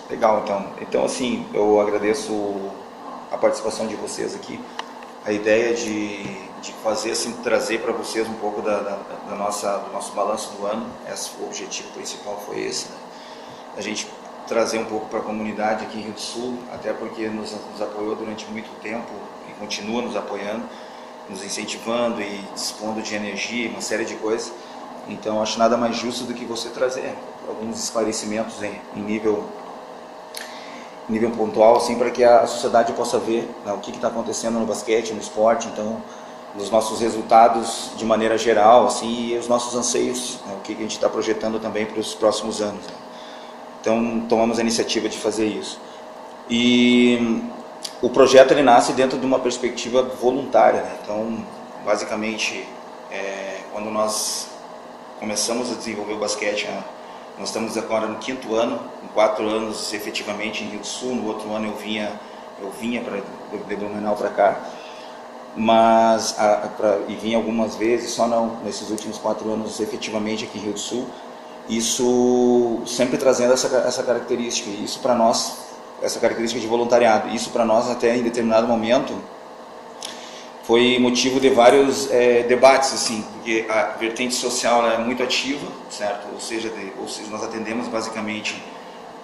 Legal, então. Então, assim, eu agradeço a participação de vocês aqui. A ideia de fazer, assim, trazer para vocês um pouco do nosso balanço do ano. O objetivo principal foi esse, né? A gente trazer um pouco para a comunidade aqui em Rio do Sul, até porque nos apoiou durante muito tempo e continua nos apoiando, nos incentivando e dispondo de energia, uma série de coisas. Então, acho nada mais justo do que você trazer alguns esclarecimentos em nível pontual, assim, para que a sociedade possa ver, né, o que está acontecendo no basquete, no esporte, então, nos nossos resultados de maneira geral, assim, e os nossos anseios, né, o que a gente está projetando também para os próximos anos, né. Então, tomamos a iniciativa de fazer isso. E o projeto ele nasce dentro de uma perspectiva voluntária, né? Então, basicamente, quando nós começamos a desenvolver o basquete, né, nós estamos agora no 5º ano, em 4 anos efetivamente em Rio do Sul. No outro ano eu vinha de Blumenau para cá, mas e vinha algumas vezes, só não nesses últimos 4 anos efetivamente aqui em Rio do Sul. Isso sempre trazendo essa característica, e isso para nós, essa característica de voluntariado, isso para nós até em determinado momento foi motivo de vários debates, assim, porque a vertente social ela é muito ativa, certo? Ou seja, nós atendemos basicamente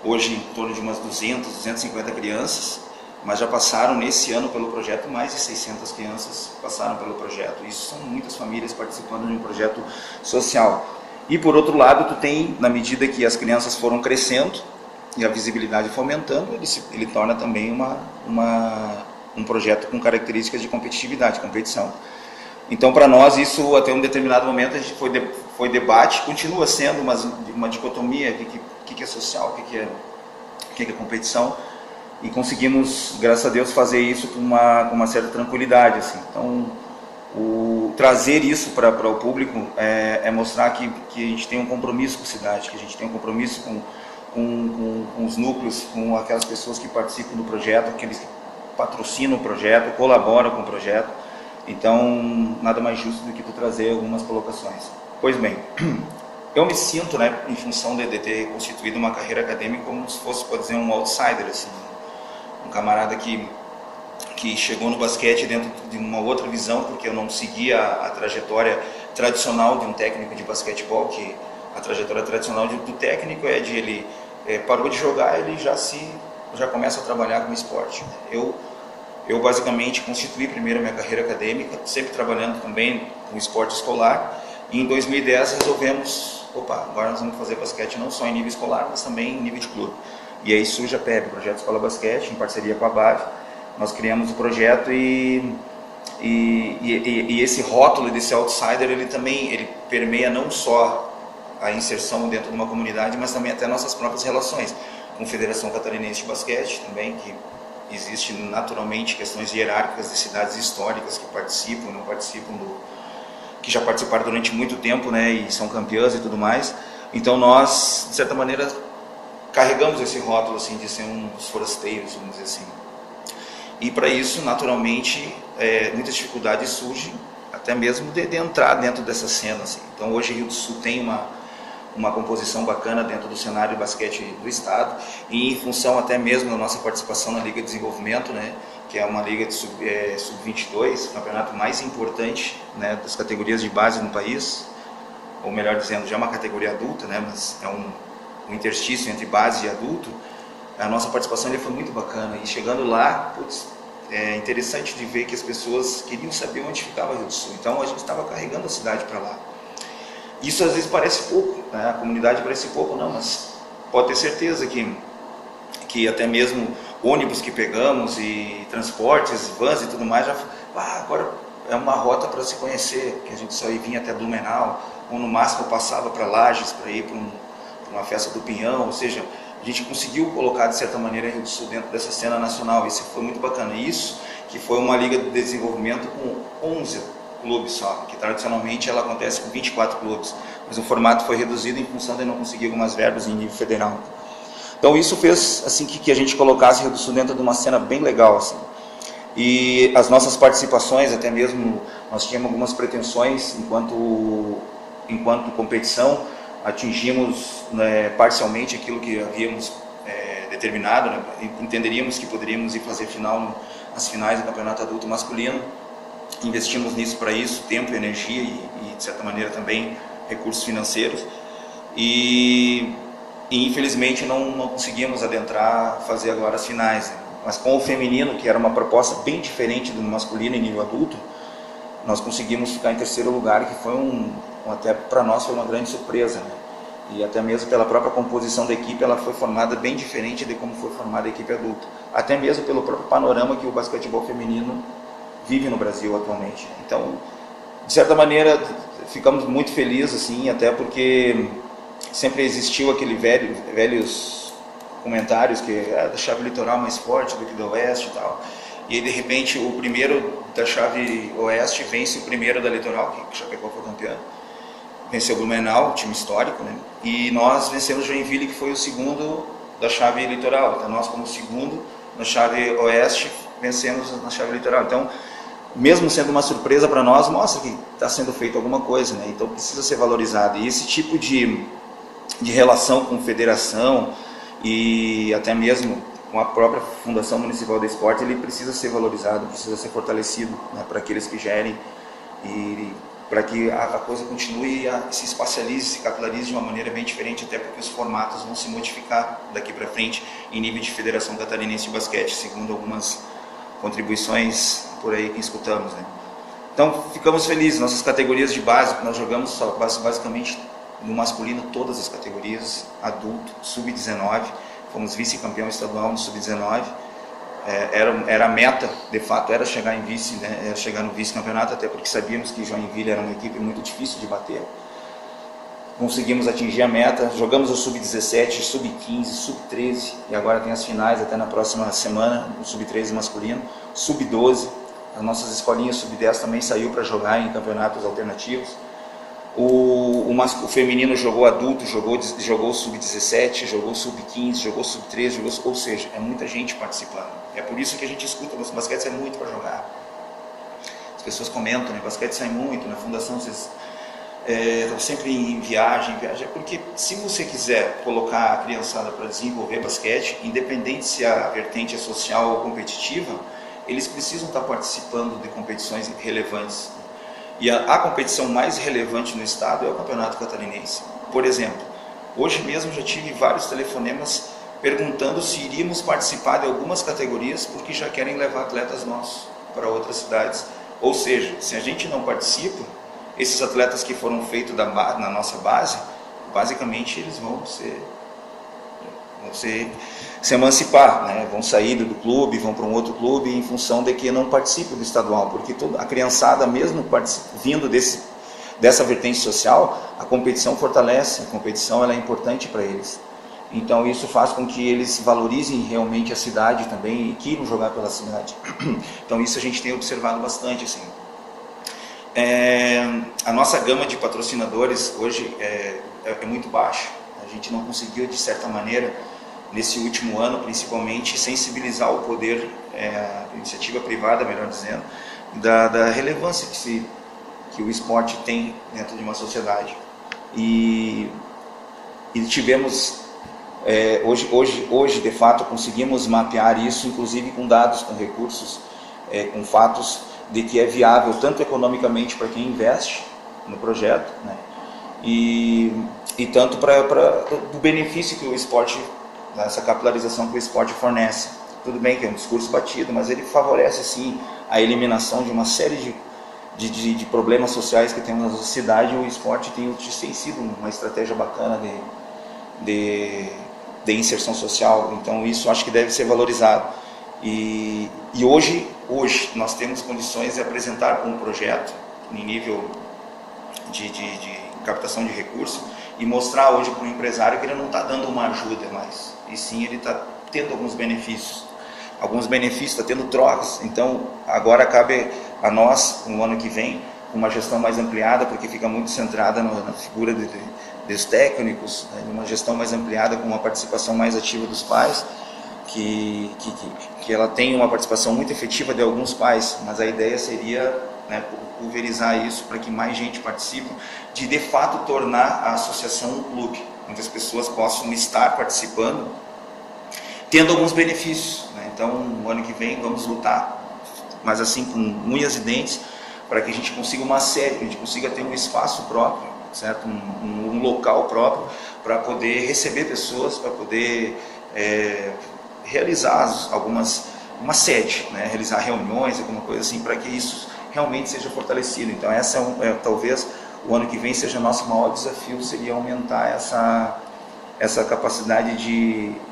hoje em torno de umas 250 crianças, mas já passaram nesse ano pelo projeto mais de 600 crianças passaram pelo projeto. Isso são muitas famílias participando de um projeto social. E por outro lado, tu tem, na medida que as crianças foram crescendo e a visibilidade foi aumentando, ele torna também um projeto com características de competitividade, competição. Então, para nós, isso até um determinado momento a gente foi debate, continua sendo uma dicotomia, o que é social, o que é competição, e conseguimos, graças a Deus, fazer isso com uma certa tranquilidade, assim. Então, trazer isso para o público é mostrar que a gente tem um compromisso com a cidade, que a gente tem um compromisso com os núcleos, com aquelas pessoas que participam do projeto, aqueles que patrocinam o projeto, colaboram com o projeto. Então, nada mais justo do que tu trazer algumas colocações. Pois bem, eu me sinto, né, em função de ter constituído uma carreira acadêmica, como se fosse, pode dizer, um outsider, assim, um camarada que chegou no basquete dentro de uma outra visão, porque eu não seguia a trajetória tradicional de um técnico de basquetebol, que a trajetória tradicional do técnico é de ele parou de jogar, ele já começa a trabalhar com esporte. Eu basicamente constituí primeiro a minha carreira acadêmica, sempre trabalhando também com esporte escolar, e em 2010 resolvemos, agora nós vamos fazer basquete não só em nível escolar, mas também em nível de clube. E aí surge a PEB, Projeto Escola Basquete, em parceria com a BAV. Nós criamos o projeto e esse rótulo desse outsider, ele permeia não só a inserção dentro de uma comunidade, mas também até nossas próprias relações com a Federação Catarinense de Basquete também, que existe naturalmente questões hierárquicas de cidades históricas que participam, não participam que já participaram durante muito tempo, né, e são campeãs e tudo mais. Então nós, de certa maneira, carregamos esse rótulo assim de ser um dos forasteiros, vamos dizer assim. E para isso, naturalmente, muitas dificuldades surgem, até mesmo de entrar dentro dessa cena, assim. Então hoje Rio do Sul tem uma composição bacana dentro do cenário de basquete do estado, e em função até mesmo da nossa participação na Liga de Desenvolvimento, né, que é uma liga de sub-22, o campeonato mais importante, né, das categorias de base no país, ou melhor dizendo, já é uma categoria adulta, né, mas é um interstício entre base e adulto. A nossa participação foi muito bacana, e chegando lá, é interessante de ver que as pessoas queriam saber onde ficava Rio do Sul, então a gente estava carregando a cidade para lá. Isso às vezes parece pouco, né? A comunidade parece pouco, não, mas pode ter certeza que até mesmo ônibus que pegamos e transportes, vans e tudo mais, agora é uma rota para se conhecer, que a gente só vinha até Blumenau, ou no máximo passava para Lages para ir para uma festa do Pinhão, ou seja, a gente conseguiu colocar de certa maneira Rio do Sul dentro dessa cena nacional. Isso foi muito bacana. Isso que foi uma liga de desenvolvimento com 11 clubes só, que tradicionalmente ela acontece com 24 clubes, mas o formato foi reduzido em função de não conseguir algumas verbas em nível federal. Então isso fez assim que a gente colocasse Rio do Sul dentro de uma cena bem legal, assim. E as nossas participações, até mesmo nós tínhamos algumas pretensões enquanto competição, atingimos, né, parcialmente aquilo que havíamos determinado, né? Entenderíamos que poderíamos ir fazer as finais do campeonato adulto masculino. Investimos nisso para isso, tempo, energia e de certa maneira também recursos financeiros. E infelizmente não conseguimos adentrar, fazer agora as finais, né? Mas com o feminino, que era uma proposta bem diferente do masculino em nível adulto, nós conseguimos ficar em terceiro lugar, que foi até para nós foi uma grande surpresa, né? E até mesmo pela própria composição da equipe, ela foi formada bem diferente de como foi formada a equipe adulta. Até mesmo pelo próprio panorama que o basquetebol feminino vive no Brasil atualmente. Então, de certa maneira, ficamos muito felizes, assim, até porque sempre existiu aquele velhos comentários que da chave litoral mais forte do que da oeste e tal. E aí, de repente, o primeiro da chave oeste vence o primeiro da litoral, que Chapecó foi campeão. Venceu o Blumenau, time histórico, né? E nós vencemos Joinville, que foi o segundo da chave litoral. Então, nós, como segundo na chave oeste, vencemos na chave litoral. Então, mesmo sendo uma surpresa para nós, mostra que está sendo feito alguma coisa, né? Então, precisa ser valorizado. E esse tipo de relação com federação e até mesmo com a própria Fundação Municipal do Esporte, ele precisa ser valorizado, precisa ser fortalecido, né, para aqueles que gerem e para que a coisa continue e se espacialize, se capilarize de uma maneira bem diferente, até porque os formatos vão se modificar daqui para frente em nível de Federação Catarinense de Basquete, segundo algumas contribuições por aí que escutamos, né? Então, ficamos felizes. Nossas categorias de base, nós jogamos basicamente no masculino todas as categorias, adulto, sub-19, fomos vice-campeão estadual no sub-19, era a meta, de fato, era chegar em vice, né? Era chegar no vice-campeonato, até porque sabíamos que Joinville era uma equipe muito difícil de bater. Conseguimos atingir a meta, jogamos o sub-17, sub-15, sub-13, e agora tem as finais até na próxima semana, o sub-13 masculino, sub-12, as nossas escolinhas sub-10 também saiu para jogar em campeonatos alternativos. O feminino jogou adulto, jogou sub-17, jogou sub-15, jogou sub-13, ou seja, é muita gente participando. É por isso que a gente escuta, o basquete sai muito para jogar. As pessoas comentam, né? O basquete sai muito, na fundação vocês estão sempre em viagem, porque se você quiser colocar a criançada para desenvolver basquete, independente se a vertente é social ou competitiva, eles precisam estar participando de competições relevantes. E a competição mais relevante no estado é o Campeonato Catarinense. Por exemplo, hoje mesmo já tive vários telefonemas perguntando se iríamos participar de algumas categorias porque já querem levar atletas nossos para outras cidades. Ou seja, se a gente não participa, esses atletas que foram feitos na nossa base, basicamente eles vão se emancipar, né? Vão sair do clube, vão para um outro clube em função de que não participam do estadual, porque a criançada, mesmo vindo dessa vertente social, a competição fortalece, a competição ela é importante para eles. Então isso faz com que eles valorizem realmente a cidade também e queiram jogar pela cidade. Então isso a gente tem observado bastante, assim. A nossa gama de patrocinadores hoje é muito baixa. A gente não conseguiu, de certa maneira, nesse último ano, principalmente, sensibilizar o poder, iniciativa privada, melhor dizendo, da relevância que o esporte tem dentro de uma sociedade. E tivemos, hoje, de fato, conseguimos mapear isso, inclusive com dados, com recursos, com fatos de que é viável, tanto economicamente para quem investe no projeto, né, e tanto do benefício que o esporte, essa capilarização que o esporte fornece. Tudo bem que é um discurso batido, mas ele favorece sim a eliminação de uma série de problemas sociais que temos na sociedade. O esporte tem sido uma estratégia bacana de inserção social, então isso acho que deve ser valorizado. E hoje nós temos condições de apresentar um projeto em nível de captação de recursos e mostrar hoje para o empresário que ele não está dando uma ajuda mais, e sim ele está tendo alguns benefícios, está tendo trocas. Então agora cabe a nós, no ano que vem, uma gestão mais ampliada, porque fica muito centrada na figura dos técnicos, né, uma gestão mais ampliada com uma participação mais ativa dos pais, que ela tem uma participação muito efetiva de alguns pais, mas a ideia seria, né, pulverizar isso para que mais gente participe, de fato tornar a associação um clube, onde as pessoas possam estar participando tendo alguns benefícios, né? Então, no ano que vem vamos lutar, mas assim com unhas e dentes, para que a gente consiga uma sede, que a gente consiga ter um espaço próprio, certo? Um local próprio para poder receber pessoas, para poder realizar uma sede, né? Realizar reuniões, alguma coisa assim, para que isso realmente seja fortalecido. Então, essa talvez o ano que vem seja o nosso maior desafio, seria aumentar essa capacidade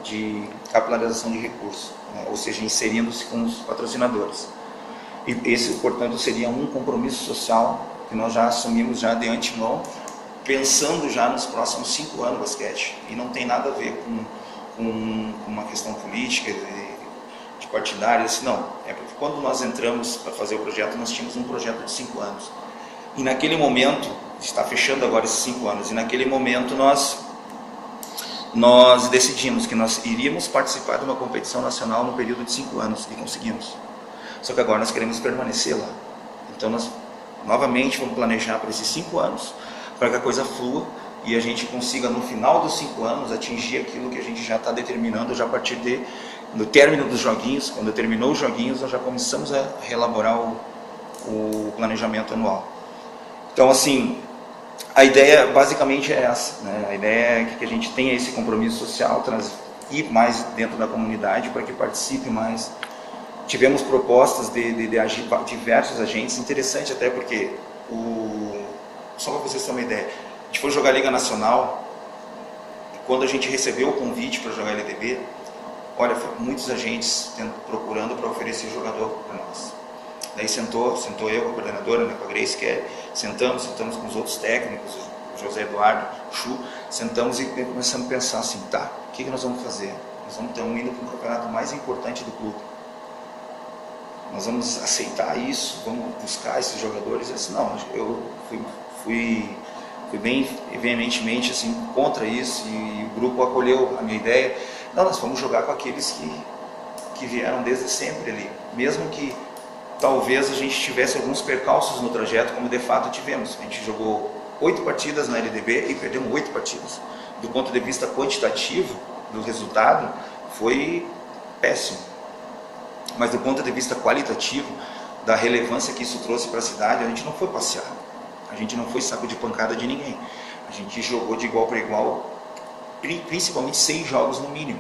de capilarização de recursos, né? Ou seja, inserindo-se com os patrocinadores. E esse, portanto, seria um compromisso social que nós já assumimos já de antemão, pensando já nos próximos 5 anos do basquete. E não tem nada a ver com uma questão política, de partidária, assim, não. É porque quando nós entramos para fazer o projeto, nós tínhamos um projeto de 5 anos. E naquele momento, está fechando agora esses 5 anos, e naquele momento nós decidimos que nós iríamos participar de uma competição nacional no período de 5 anos, e conseguimos. Só que agora nós queremos permanecer lá. Então nós novamente vamos planejar para esses 5 anos, para que a coisa flua e a gente consiga no final dos 5 anos atingir aquilo que a gente já está determinando já a partir do término dos joguinhos. Quando terminou os joguinhos, nós já começamos a reelaborar o planejamento anual. Então, assim, a ideia basicamente é essa, né? A ideia é que a gente tenha esse compromisso social, ir mais dentro da comunidade para que participe mais. Tivemos propostas de diversos agentes, interessante até porque, só para vocês terem uma ideia, a gente foi jogar a Liga Nacional, e quando a gente recebeu o convite para jogar a LDB, olha, muitos agentes procurando para oferecer jogador para nós. Daí sentou eu, a coordenadora, né, com a Grace Kelly, sentamos com os outros técnicos, o José Eduardo, o Chu, sentamos e começamos a pensar assim, tá, o que nós vamos fazer? Nós estamos indo para o campeonato mais importante do clube. Nós vamos aceitar isso, vamos buscar esses jogadores. Assim, não, eu fui bem veementemente assim, contra isso, e o grupo acolheu a minha ideia. Não, nós vamos jogar com aqueles que vieram desde sempre ali, mesmo que talvez a gente tivesse alguns percalços no trajeto, como de fato tivemos. A gente jogou 8 partidas na LDB e perdemos 8 partidas. Do ponto de vista quantitativo do resultado, foi péssimo. Mas do ponto de vista qualitativo, da relevância que isso trouxe para a cidade, a gente não foi passear. A gente não foi saco de pancada de ninguém. A gente jogou de igual para igual, principalmente 6 jogos no mínimo.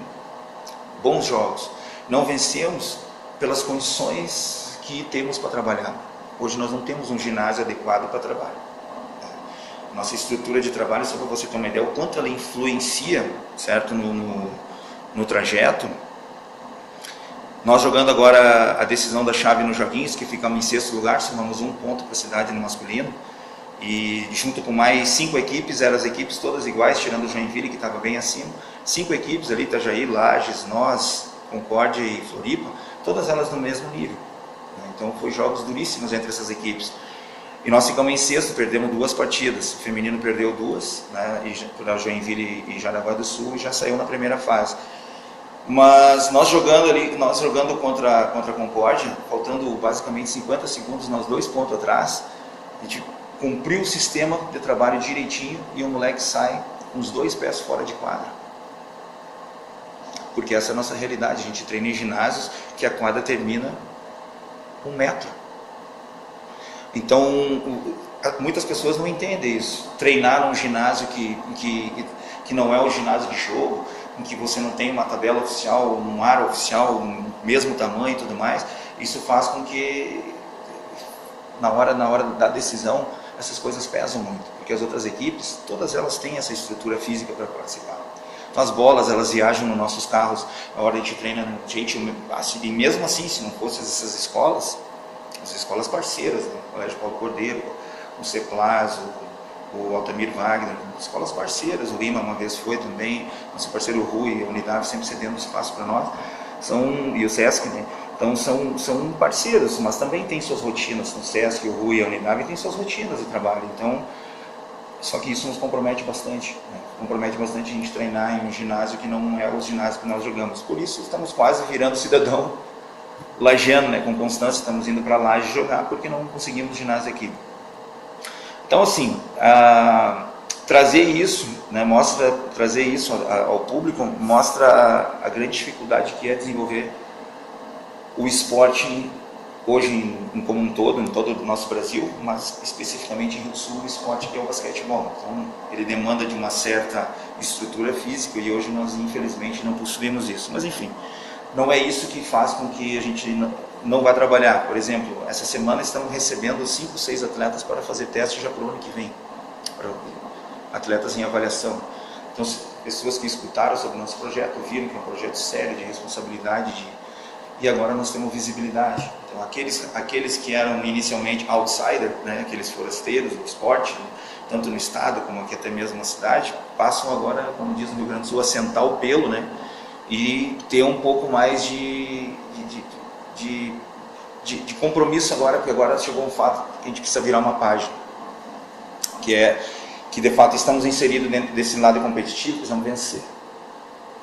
Bons jogos. Não vencemos pelas condições que temos para trabalhar. Hoje nós não temos um ginásio adequado para trabalho. Nossa estrutura de trabalho, só para você ter uma ideia, o quanto ela influencia, certo, no trajeto. Nós jogando agora a decisão da chave nos joguinhos, que ficamos em 6º lugar, somamos 1 ponto para a cidade no masculino, e junto com mais 5 equipes, eram as equipes todas iguais, tirando o Joinville, que estava bem acima, 5 equipes ali, Itajaí, Lages, nós, Concórdia e Floripa, todas elas no mesmo nível. Então foi jogos duríssimos entre essas equipes. E nós ficamos em 6º, perdemos 2 partidas, o feminino perdeu 2, né, para Joinville e Jaraguá do Sul, e já saiu na primeira fase. Mas nós jogando contra a Concórdia, faltando basicamente 50 segundos, nós 2 pontos atrás, a gente cumpriu o sistema de trabalho direitinho e o moleque sai com os 2 pés fora de quadra. Porque essa é a nossa realidade, a gente treina em ginásios que a quadra termina 1 metro. Então, muitas pessoas não entendem isso. Treinar num ginásio que não é o ginásio de jogo, em que você não tem uma tabela oficial, um aro oficial, mesmo tamanho e tudo mais, isso faz com que na hora da decisão essas coisas pesam muito, porque as outras equipes, todas elas têm essa estrutura física para participar. Então as bolas, elas viajam nos nossos carros, a hora a gente treina, e mesmo assim, se não fossem essas escolas, as escolas parceiras, né? O Colégio Paulo Cordeiro, o CEPLAS, o Altamir Wagner, escolas parceiras, o Lima uma vez foi também, nosso parceiro Rui, a Unidade sempre cedendo espaço para nós, e o Sesc, né? Então são parceiros, mas também tem suas rotinas, o Sesc, o Rui e a Unidade tem suas rotinas de trabalho, então, só que isso nos compromete bastante, né? Compromete bastante a gente treinar em um ginásio que não é o ginásio que nós jogamos, por isso estamos quase virando cidadão lagiano, né? Com constância, estamos indo para Laje jogar, porque não conseguimos ginásio aqui. Então, assim, trazer isso, né, trazer isso ao público, mostra a grande dificuldade que é desenvolver o esporte hoje como um todo, em todo o nosso Brasil, mas especificamente em Rio Sul, o esporte que é o basquetebol. Então, ele demanda de uma certa estrutura física e hoje nós, infelizmente, não possuímos isso. Mas, enfim, não é isso que faz com que a gente não vá trabalhar. Por exemplo, essa semana estamos recebendo 5, 6 atletas para fazer teste já para o ano que vem, para atletas em avaliação. Então, pessoas que escutaram sobre o nosso projeto, viram que é um projeto sério, de responsabilidade, e agora nós temos visibilidade. Então, aqueles que eram inicialmente outsider, né, aqueles forasteiros do esporte, tanto no estado como aqui até mesmo na cidade, passam agora, como diz no Rio Grande do Sul, a sentar o pelo, né, e ter um pouco mais de compromisso agora, porque agora chegou um fato que a gente precisa virar uma página, que de fato estamos inseridos dentro desse lado competitivo, precisamos vencer,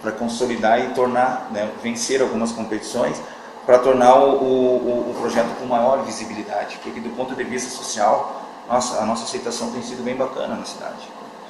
para consolidar e tornar, né, vencer algumas competições, para tornar o projeto com maior visibilidade, porque do ponto de vista social, a nossa aceitação tem sido bem bacana na cidade.